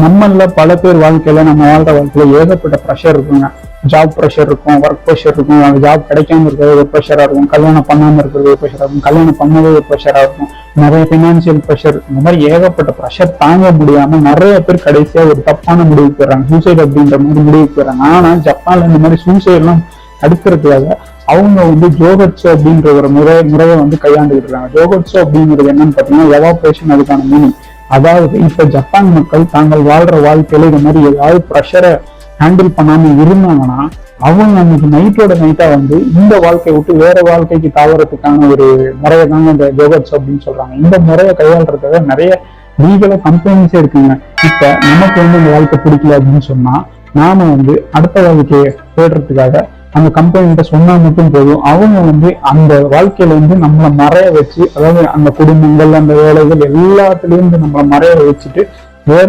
நம்மள பல பேர் வாழ்க்கையில நம்ம வாழ்ற வாழ்க்கையில ஏகப்பட்ட ப்ரெஷர் இருக்குங்க. ஜாப் ப்ரெஷர் இருக்கும், ஒர்க் ப்ரெஷர் இருக்கும், அந்த ஜாப் கிடைக்காம இருக்கிறது ஒரு ப்ரெஷரா இருக்கும், கல்யாணம் பண்ணாம இருக்கிறது ஒரு ப்ரெஷரா இருக்கும், கல்யாணம் பண்ணவே ஒரு ப்ரெஷரா இருக்கும், நிறைய பினான்சியல் ப்ரெஷர், இந்த மாதிரி ஏகப்பட்ட ப்ரெஷர் தாங்க முடியாம நிறைய பேர் கடைசியா ஒரு தப்பான முடிவுக்கு போயிடுறாங்க, சூசைட் அப்படின்ற மாதிரி முடிவுக்கு போயிடுறாங்க. ஆனா ஜப்பான்ல இந்த மாதிரி சூசைட் எல்லாம் தடுக்கிறதுக்காக அவங்க ஜோகட்சு அப்படின்ற ஒரு முறையை கையாண்டுகிட்டு இருக்காங்க. ஜோகட்சு அப்படிங்கிறது என்னன்னு பாத்தீங்கன்னா எவாபரேஷன், அதுக்கான மீனிங். அதாவது இப்ப ஜப்பான் மக்கள் தாங்கள் வாழ்ற வாழ்க்கையில இந்த மாதிரி ஏதாவது ப்ரெஷரை ஹேண்டில் பண்ணாம இருந்தாங்கன்னா அவங்க அன்னைக்கு நைட்டோட நைட்டா இந்த வாழ்க்கையை விட்டு வேற வாழ்க்கைக்கு தாவறதுக்கான ஒரு முறையை தாங்க இந்த ஜோகட்சு அப்படின்னு சொல்றாங்க. இந்த முறையை கையாளுறதுக்காக நிறைய லீகலா கம்பெனிஸே இருக்குங்க. இப்ப நமக்கு இந்த வாழ்க்கை பிடிக்கல அப்படின்னு சொன்னா நாம அடுத்த வாழ்க்கையை தேடுறதுக்காக அந்த கம்பெனிகிட்ட சொன்னா மட்டும் போதும், அவங்க அந்த வாழ்க்கையில நம்மளை மறைய வச்சு, அதாவது அந்த குடும்பங்கள், அந்த வேலைகள் எல்லாத்துலயும் நம்மளை மறைய வச்சுட்டு வேற